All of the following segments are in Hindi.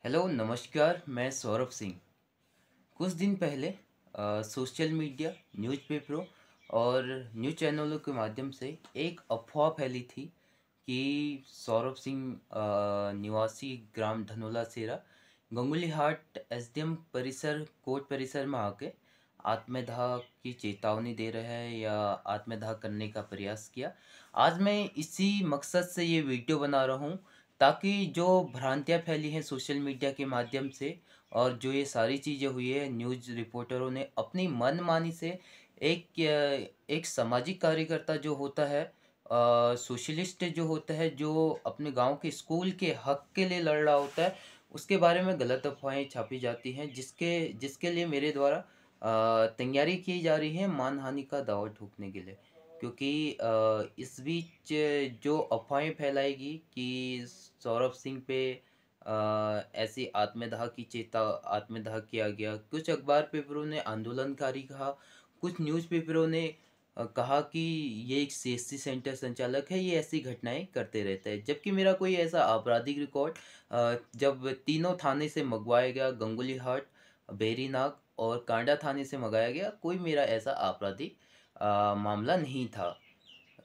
हेलो नमस्कार। मैं सौरभ सिंह। कुछ दिन पहले सोशल मीडिया, न्यूज़पेपरों और न्यूज़ चैनलों के माध्यम से एक अफवाह फैली थी कि सौरभ सिंह निवासी ग्राम धनोला सेरा गंगुली हाट एसडीएम परिसर कोर्ट परिसर में आके आत्मदाह की चेतावनी दे रहे हैं या आत्मदाह करने का प्रयास किया। आज मैं इसी मकसद से ये वीडियो बना रहा हूँ ताकि जो भ्रांतियाँ फैली हैं सोशल मीडिया के माध्यम से और जो ये सारी चीज़ें हुई है, न्यूज़ रिपोर्टरों ने अपनी मनमानी से एक सामाजिक कार्यकर्ता जो होता है, सोशलिस्ट जो होता है, जो अपने गांव के स्कूल के हक के लिए लड़ रहा होता है, उसके बारे में गलत अफवाहें छापी जाती हैं जिसके जिसके लिए मेरे द्वारा तैयारी की जा रही है मानहानि का दावा ठोकने के लिए। क्योंकि इस बीच जो अफवाहें फैलाएगी कि सौरभ सिंह पे ऐसी आत्मदाह किया गया। कुछ अखबार पेपरों ने आंदोलनकारी कहा, कुछ न्यूज़पेपरों ने कहा कि ये एक सीएससी सेंटर संचालक है, ये ऐसी घटनाएं करते रहता है। जबकि मेरा कोई ऐसा आपराधिक रिकॉर्ड जब तीनों थाने से मंगवाया गया, गंगोली हाट, बेरीनाग और कांडा थाने से मंगाया गया, कोई मेरा ऐसा आपराधिक मामला नहीं था।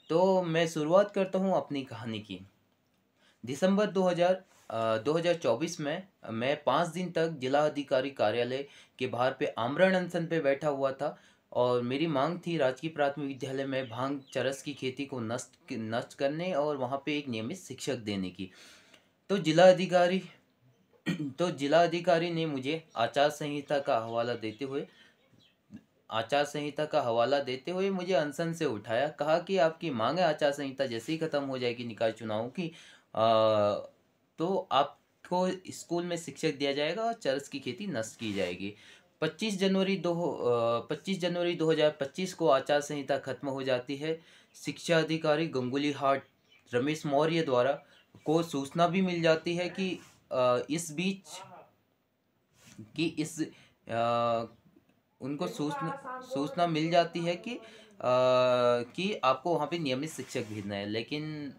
तो मैं शुरुआत करता हूँ अपनी कहानी की। दिसंबर 2024 में मैं 5 दिन तक जिला अधिकारी कार्यालय के बाहर पे आमरण अनशन पे बैठा हुआ था और मेरी मांग थी राजकीय प्राथमिक विद्यालय में भांग चरस की खेती को नष्ट करने और वहाँ पे एक नियमित शिक्षक देने की। तो जिला अधिकारी तो जिला अधिकारी ने मुझे आचार संहिता का हवाला देते हुए मुझे अनशन से उठाया। कहा कि आपकी मांग है आचार संहिता जैसे ही खत्म हो जाएगी निकाय चुनाव की, तो आपको स्कूल में शिक्षक दिया जाएगा और चरस की खेती नष्ट की जाएगी। 25 जनवरी 2025 को आचार संहिता खत्म हो जाती है। शिक्षा अधिकारी गंगुली हाट रमेश मौर्य द्वारा को सूचना भी मिल जाती है कि इस बीच अ, उनको सूचना मिल जाती है कि आपको वहाँ पे नियमित शिक्षक भेजना है। लेकिन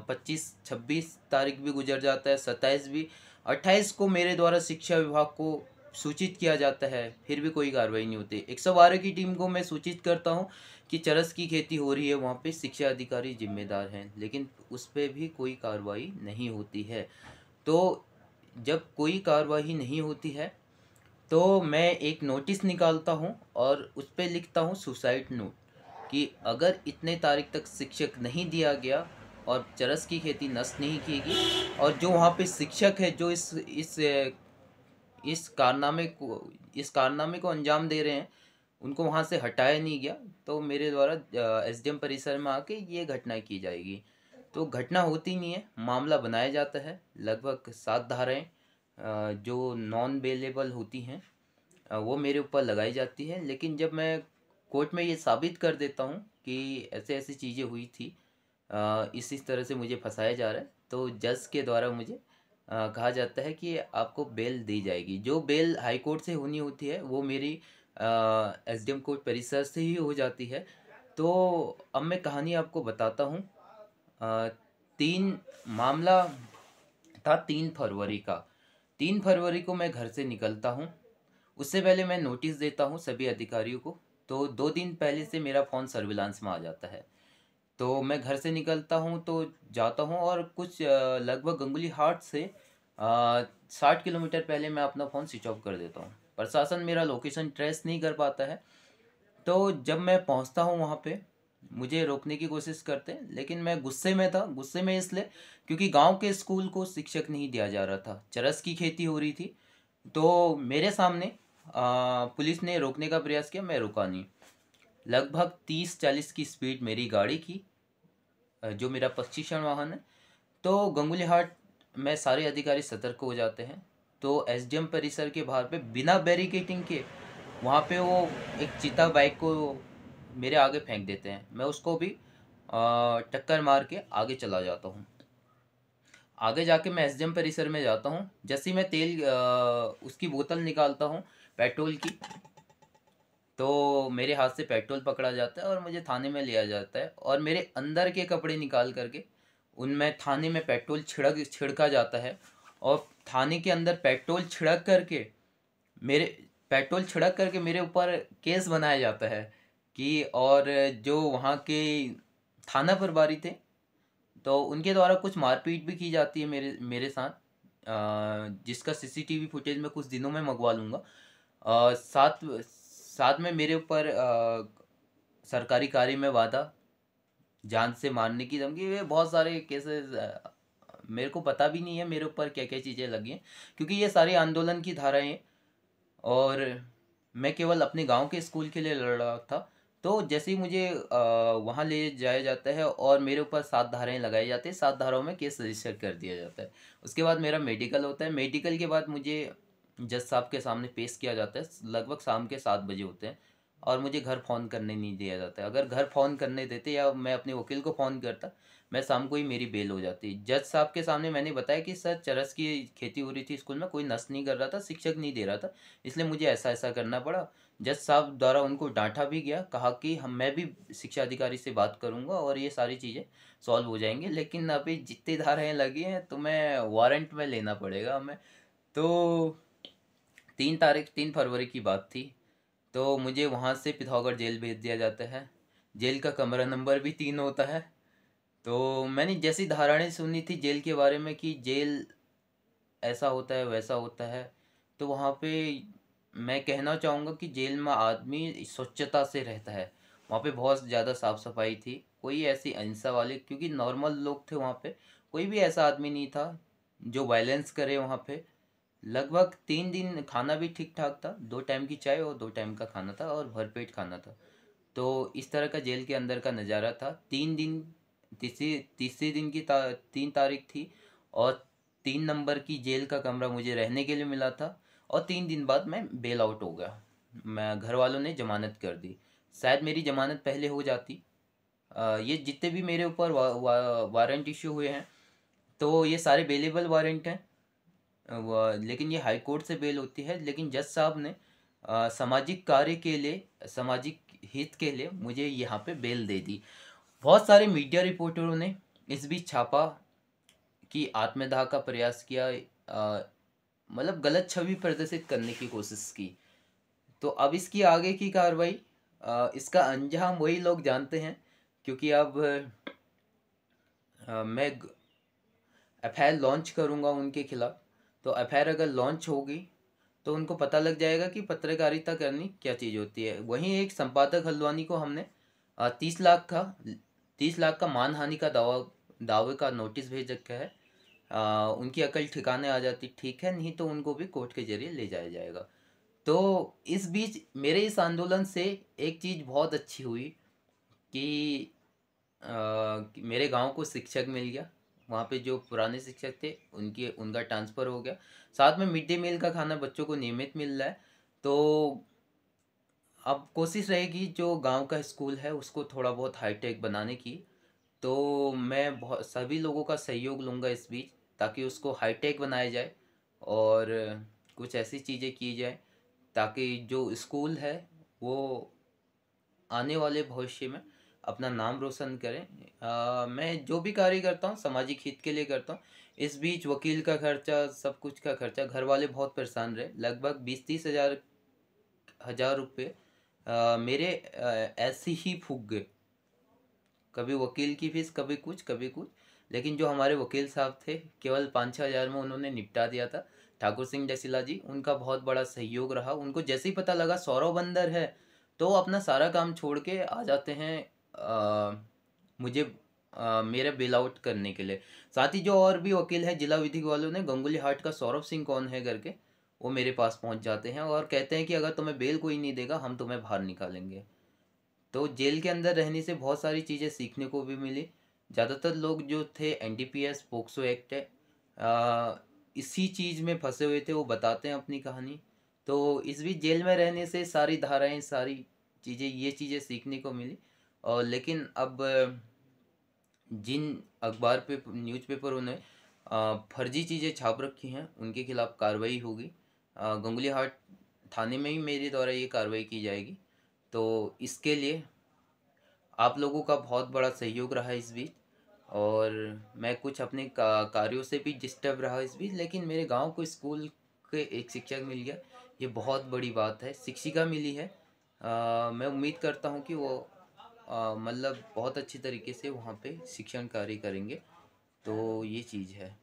25-26 तारीख भी गुजर जाता है, 27 भी, 28 को मेरे द्वारा शिक्षा विभाग को सूचित किया जाता है, फिर भी कोई कार्रवाई नहीं होती। 112 की टीम को मैं सूचित करता हूँ कि चरस की खेती हो रही है, वहाँ पे शिक्षा अधिकारी जिम्मेदार हैं, लेकिन उस पर भी कोई कार्रवाई नहीं होती है। तो जब कोई कार्रवाई नहीं होती है तो मैं एक नोटिस निकालता हूँ और उस पर लिखता हूँ सुसाइड नोट कि अगर इतने तारीख तक शिक्षक नहीं दिया गया और चरस की खेती नष्ट नहीं की और जो वहाँ पे शिक्षक है जो इस कारनामे को अंजाम दे रहे हैं उनको वहाँ से हटाया नहीं गया, तो मेरे द्वारा एसडीएम परिसर में आके ये घटना की जाएगी। तो घटना होती नहीं है, मामला बनाया जाता है। लगभग 7 धाराएं जो नॉन बेलेबल होती हैं वो मेरे ऊपर लगाई जाती है। लेकिन जब मैं कोर्ट में ये साबित कर देता हूँ कि ऐसे ऐसी चीज़ें हुई थी, इस तरह से मुझे फंसाया जा रहा है, तो जज के द्वारा मुझे कहा जाता है कि आपको बेल दी जाएगी। जो बेल हाई कोर्ट से होनी होती है वो मेरी एसडीएम कोर्ट परिसर से ही हो जाती है। तो अब मैं कहानी आपको बताता हूँ। अ, तीन मामला था 3 फरवरी का। 3 फरवरी को मैं घर से निकलता हूँ। उससे पहले मैं नोटिस देता हूँ सभी अधिकारियों को, तो 2 दिन पहले से मेरा फ़ोन सर्विलांस में आ जाता है। तो मैं घर से निकलता हूँ तो जाता हूँ और कुछ लगभग गंगुली हाट से 60 किलोमीटर पहले मैं अपना फ़ोन स्विच ऑफ कर देता हूँ। प्रशासन मेरा लोकेशन ट्रेस नहीं कर पाता है। तो जब मैं पहुँचता हूँ वहाँ पे मुझे रोकने की कोशिश करते हैं, लेकिन मैं गुस्से में था। गुस्से में इसलिए क्योंकि गांव के स्कूल को शिक्षक नहीं दिया जा रहा था, चरस की खेती हो रही थी। तो मेरे सामने पुलिस ने रोकने का प्रयास किया, मैं रुका नहीं। लगभग 30-40 की स्पीड मेरी गाड़ी की, जो मेरा प्रशिक्षण वाहन है। तो गंगुली हाट में सारे अधिकारी सतर्क हो जाते हैं। तो एसडीएम परिसर के बाहर पे बिना बैरिकेटिंग के वहाँ पे वो एक चीता बाइक को मेरे आगे फेंक देते हैं। मैं उसको भी टक्कर मार के आगे चला जाता हूँ। आगे जाके मैं एसडीएम परिसर में जाता हूँ। जैसे ही मैं उसकी बोतल निकालता हूँ पेट्रोल की, तो मेरे हाथ से पेट्रोल पकड़ा जाता है और मुझे थाने में लिया जाता है और मेरे अंदर के कपड़े निकाल करके उनमें थाने में पेट्रोल छिड़का जाता है और थाने के अंदर पेट्रोल छिड़क करके मेरे ऊपर केस बनाया जाता है कि, और जो वहाँ के थाना प्रभारी थे तो उनके द्वारा कुछ मारपीट भी की जाती है मेरे मेरे साथ, जिसका सीसीटीवी फुटेज मैं कुछ दिनों में मंगवा लूँगा। साथ साथ में मेरे ऊपर सरकारी कार्य में वादा, जान से मारने की धमकी, ये बहुत सारे केसेस, मेरे को पता भी नहीं है मेरे ऊपर क्या क्या चीज़ें लगी हैं, क्योंकि ये सारी आंदोलन की धाराएं हैं और मैं केवल अपने गांव के स्कूल के लिए लड़ रहा था। तो जैसे ही मुझे वहाँ ले जाया जाता है और मेरे ऊपर 7 धाराएं लगाई जाती है, 7 धाराओं में केस रजिस्टर कर दिया जाता है। उसके बाद मेरा मेडिकल होता है, मेडिकल के बाद मुझे जज साहब के सामने पेश किया जाता है, लगभग शाम के 7 बजे होते हैं, और मुझे घर फ़ोन करने नहीं दिया जाता है। अगर घर फ़ोन करने देते या मैं अपने वकील को फ़ोन करता, मैं शाम को ही मेरी बेल हो जाती। जज साहब के सामने मैंने बताया कि सर चरस की खेती हो रही थी स्कूल में, कोई नष्ट नहीं कर रहा था, शिक्षक नहीं दे रहा था, इसलिए मुझे ऐसा ऐसा करना पड़ा। जज साहब द्वारा उनको डांटा भी गया, कहा कि मैं भी शिक्षा अधिकारी से बात करूंगा और ये सारी चीज़ें सॉल्व हो जाएंगी, लेकिन अभी जितनी धाराएं लगी हैं तुम्हें वारंट में लेना पड़ेगा हमें। तो 3 फरवरी की बात थी। तो मुझे वहाँ से पिथौरागढ़ जेल भेज दिया जाता है। जेल का कमरा नंबर भी 3 होता है। तो मैंने जैसी धाराएं सुनी थी जेल के बारे में कि जेल ऐसा होता है वैसा होता है, तो वहाँ पे मैं कहना चाहूँगा कि जेल में आदमी स्वच्छता से रहता है। वहाँ पे बहुत ज़्यादा साफ़ सफाई थी, कोई ऐसी अहिंसा वाले, क्योंकि नॉर्मल लोग थे वहाँ पे, कोई भी ऐसा आदमी नहीं था जो वायलेंस करे वहाँ पे। लगभग 3 दिन खाना भी ठीक ठाक था, 2 टाइम की चाय और 2 टाइम का खाना था और भरपेट खाना था। तो इस तरह का जेल के अंदर का नज़ारा था। 3 दिन, तीसरी तीसरे दिन की 3 तारीख थी और 3 नंबर की जेल का कमरा मुझे रहने के लिए मिला था, और 3 दिन बाद मैं बेल आउट हो गया। मैं घर वालों ने जमानत कर दी। शायद मेरी जमानत पहले हो जाती। ये जितने भी मेरे ऊपर वारंट इशू हुए हैं, तो ये सारे बेलेबल वारंट हैं। लेकिन ये हाई कोर्ट से बेल होती है, लेकिन जज साहब ने सामाजिक कार्य के लिए, सामाजिक हित के लिए मुझे यहाँ पे बेल दे दी। बहुत सारे मीडिया रिपोर्टरों ने इस बीच छापा कि आत्मदाह का प्रयास किया, मतलब गलत छवि प्रदर्शित करने की कोशिश की। तो अब इसकी आगे की कार्रवाई, इसका अंजाम वही लोग जानते हैं, क्योंकि अब मैं एफआईआर लॉन्च करूँगा उनके खिलाफ। तो एफआईआर अगर लॉन्च होगी तो उनको पता लग जाएगा कि पत्रकारिता करनी क्या चीज़ होती है। वहीं एक संपादक हल्द्वानी को हमने 30 लाख का मानहानि का दावे का नोटिस भेज रखा है। उनकी अकल ठिकाने आ जाती ठीक है, नहीं तो उनको भी कोर्ट के जरिए ले जाया जाएगा। तो इस बीच मेरे इस आंदोलन से एक चीज़ बहुत अच्छी हुई कि मेरे गांव को शिक्षक मिल गया। वहाँ पे जो पुराने शिक्षक थे उनका ट्रांसफ़र हो गया। साथ में मिड डे मील का खाना बच्चों को नियमित मिल रहा है। तो अब कोशिश रहेगी जो गांव का स्कूल है उसको थोड़ा बहुत हाईटेक बनाने की। तो मैं बहुत सभी लोगों का सहयोग लूँगा इस बीच, ताकि उसको हाईटेक बनाया जाए और कुछ ऐसी चीज़ें की जाए ताकि जो स्कूल है वो आने वाले भविष्य में अपना नाम रोशन करें। मैं जो भी कार्य करता हूँ सामाजिक हित के लिए करता हूँ। इस बीच वकील का खर्चा, सब कुछ का खर्चा, घर वाले बहुत परेशान रहे। लगभग 20-30 हज़ार रुपये मेरे ऐसे ही फूक गए। कभी वकील की फीस, कभी कुछ कभी कुछ। लेकिन जो हमारे वकील साहब थे केवल 5-6 हज़ार में उन्होंने निपटा दिया था। ठाकुर सिंह जसीला जी, उनका बहुत बड़ा सहयोग रहा। उनको जैसे ही पता लगा सौरव अंदर है तो अपना सारा काम छोड़ के आ जाते हैं मुझे मेरा बेल आउट करने के लिए। साथ ही जो और भी वकील हैं जिला विधिक वालों ने, गंगुली हाट का सौरभ सिंह कौन है करके, वो मेरे पास पहुंच जाते हैं और कहते हैं कि अगर तुम्हें बेल कोई नहीं देगा हम तुम्हें बाहर निकालेंगे। तो जेल के अंदर रहने से बहुत सारी चीज़ें सीखने को भी मिली। ज़्यादातर लोग जो थे एनडीपीएस पोक्सो एक्ट है इसी चीज़ में फंसे हुए थे, वो बताते हैं अपनी कहानी। तो इस बीच जेल में रहने से सारी धाराएं, सारी चीज़ें, ये चीज़ें सीखने को मिली। और लेकिन अब जिन अखबार पे न्यूज़पेपरों ने फर्जी चीज़ें छाप रखी हैं उनके खिलाफ कार्रवाई होगी। गंगुली हाट थाने में ही मेरे द्वारा ये कार्रवाई की जाएगी। तो इसके लिए आप लोगों का बहुत बड़ा सहयोग रहा इस बीच। और मैं कुछ अपने कार्यों से भी डिस्टर्ब रहा इस बीच, लेकिन मेरे गांव को स्कूल के एक शिक्षक मिल गया, ये बहुत बड़ी बात है। शिक्षिका मिली है, मैं उम्मीद करता हूँ कि वो मतलब बहुत अच्छी तरीके से वहाँ पे शिक्षण कार्य करेंगे। तो ये चीज़ है।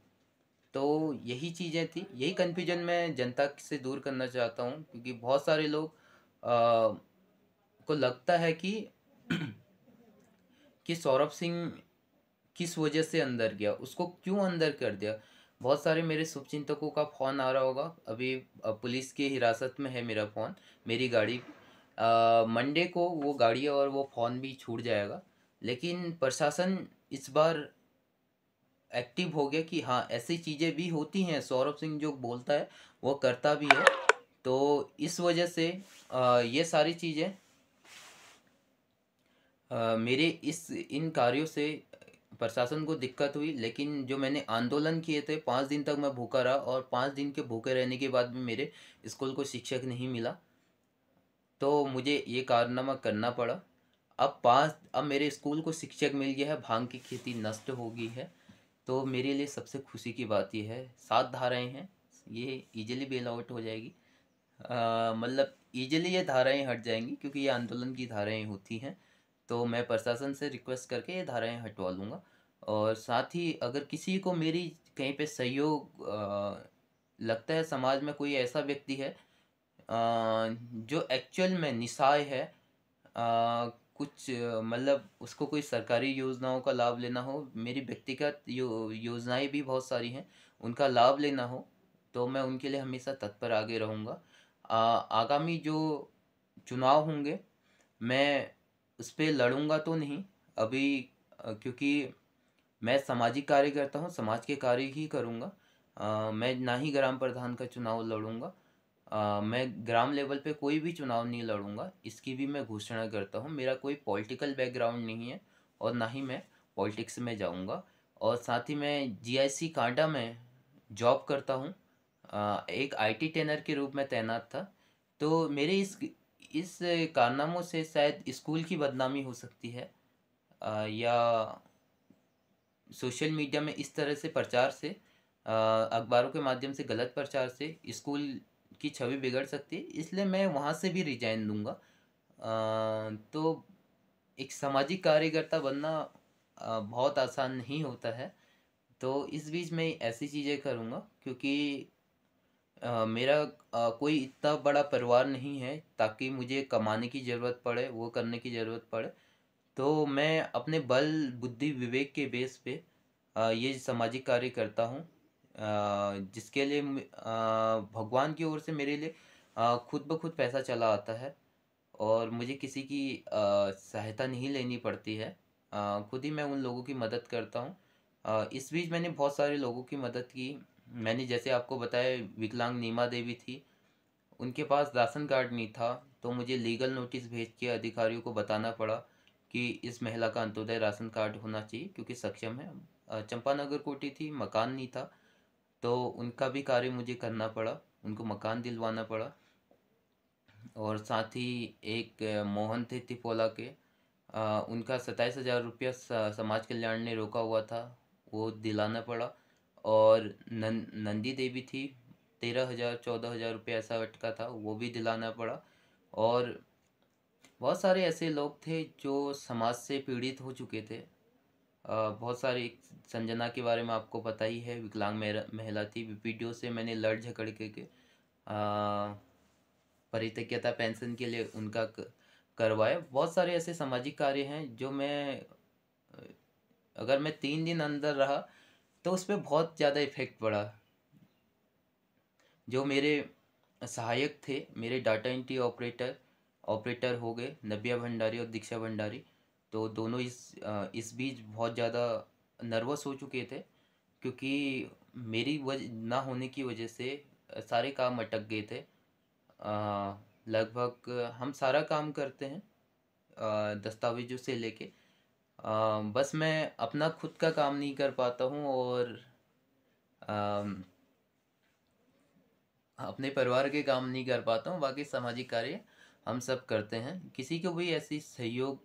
तो यही चीज़ें थी, यही कन्फ्यूजन मैं जनता से दूर करना चाहता हूँ, क्योंकि बहुत सारे लोग को लगता है कि सौरभ सिंह किस वजह से अंदर गया, उसको क्यों अंदर कर दिया। बहुत सारे मेरे शुभचिंतकों का फ़ोन आ रहा होगा अभी। पुलिस की हिरासत में है मेरा फ़ोन, मेरी गाड़ी। मंडे को वो गाड़ी और वो फ़ोन भी छूट जाएगा। लेकिन प्रशासन इस बार एक्टिव हो गया कि हाँ, ऐसी चीज़ें भी होती हैं, सौरभ सिंह जो बोलता है वो करता भी है। तो इस वजह से ये सारी चीज़ें मेरे इस इन कार्यों से प्रशासन को दिक्कत हुई। लेकिन जो मैंने आंदोलन किए थे, 5 दिन तक मैं भूखा रहा, और 5 दिन के भूखे रहने के बाद भी मेरे स्कूल को शिक्षक नहीं मिला, तो मुझे ये कारनामा करना पड़ा। अब मेरे स्कूल को शिक्षक मिल गया है, भांग की खेती नष्ट हो गई है। तो मेरे लिए सबसे खुशी की बात यह है, 7 धाराएं हैं, ये इजीली बेल आउट हो जाएगी। मतलब इजीली ये धाराएं हट जाएंगी, क्योंकि ये आंदोलन की धाराएं होती हैं। तो मैं प्रशासन से रिक्वेस्ट करके ये धाराएं हटवा लूँगा। और साथ ही अगर किसी को मेरी कहीं पे सहयोग लगता है, समाज में कोई ऐसा व्यक्ति है जो एक्चुअल में निस्सहाय है, कुछ मतलब उसको कोई सरकारी योजनाओं का लाभ लेना हो, मेरी व्यक्तिगत योजनाएं भी बहुत सारी हैं, उनका लाभ लेना हो, तो मैं उनके लिए हमेशा तत्पर आगे रहूँगा। आगामी जो चुनाव होंगे, मैं उस पर लड़ूंगा तो नहीं अभी, क्योंकि मैं सामाजिक कार्य करता हूँ, समाज के कार्य ही करूँगा। मैं ना ही ग्राम प्रधान का चुनाव लड़ूंगा, मैं ग्राम लेवल पे कोई भी चुनाव नहीं लड़ूंगा, इसकी भी मैं घोषणा करता हूँ। मेरा कोई पॉलिटिकल बैकग्राउंड नहीं है, और ना ही मैं पॉलिटिक्स में जाऊंगा। और साथ ही मैं जीआईसी कांडा में जॉब करता हूँ, एक आईटी ट्रेनर के रूप में तैनात था। तो मेरे इस कारनामों से शायद स्कूल की बदनामी हो सकती है, या सोशल मीडिया में इस तरह से प्रचार से, अखबारों के माध्यम से गलत प्रचार से स्कूल की छवि बिगड़ सकती है, इसलिए मैं वहाँ से भी रिजाइन दूंगा। तो एक सामाजिक कार्यकर्ता बनना बहुत आसान नहीं होता है। तो इस बीच मैं ऐसी चीज़ें करूँगा, क्योंकि मेरा कोई इतना बड़ा परिवार नहीं है ताकि मुझे कमाने की ज़रूरत पड़े, वो करने की ज़रूरत पड़े। तो मैं अपने बल बुद्धि विवेक के बेस पे ये सामाजिक कार्य करता हूँ, जिसके लिए भगवान की ओर से मेरे लिए खुद ब खुद पैसा चला आता है, और मुझे किसी की सहायता नहीं लेनी पड़ती है। खुद ही मैं उन लोगों की मदद करता हूँ। इस बीच मैंने बहुत सारे लोगों की मदद की। मैंने जैसे आपको बताया, विकलांग नीमा देवी थी, उनके पास राशन कार्ड नहीं था, तो मुझे लीगल नोटिस भेज के अधिकारियों को बताना पड़ा कि इस महिला का अंत्योदय राशन कार्ड होना चाहिए, क्योंकि सक्षम है। चंपानगर कोठी थी, मकान नहीं था, तो उनका भी कार्य मुझे करना पड़ा, उनको मकान दिलवाना पड़ा। और साथ ही एक मोहन थे तिपोला के, उनका 27,000 रुपया समाज कल्याण ने रोका हुआ था, वो दिलाना पड़ा। और नंदी देवी थी, 13,000 14,000 रुपया ऐसा अटका था, वो भी दिलाना पड़ा। और बहुत सारे ऐसे लोग थे जो समाज से पीड़ित हो चुके थे। बहुत सारी, संजना के बारे में आपको पता ही है, विकलांग महिला थी, बीपीडीओ से मैंने लड़ झगड़ के परित्यक्ता पेंशन के लिए उनका करवाए। बहुत सारे ऐसे सामाजिक कार्य हैं जो मैं, अगर मैं 3 दिन अंदर रहा तो उस पर बहुत ज़्यादा इफेक्ट पड़ा। जो मेरे सहायक थे, मेरे डाटा एंट्री ऑपरेटर हो गए नव्या भंडारी और दीक्षा भंडारी, तो दोनों इस बीच बहुत ज़्यादा नर्वस हो चुके थे, क्योंकि मेरी वजह ना होने की वजह से सारे काम अटक गए थे। लगभग हम सारा काम करते हैं, दस्तावेजों से लेके, बस मैं अपना खुद का काम नहीं कर पाता हूँ, और अपने परिवार के काम नहीं कर पाता हूँ। बाकी सामाजिक कार्य हम सब करते हैं। किसी को भी ऐसी सहयोग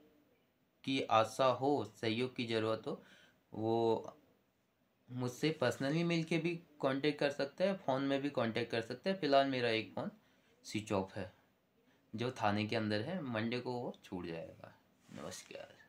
की आशा हो, सहयोग की ज़रूरत हो, वो मुझसे पर्सनली मिल के भी कांटेक्ट कर सकते हैं, फ़ोन में भी कांटेक्ट कर सकते हैं। फ़िलहाल मेरा एक फ़ोन स्विच ऑफ है जो थाने के अंदर है, मंडे को वो छूट जाएगा। नमस्कार।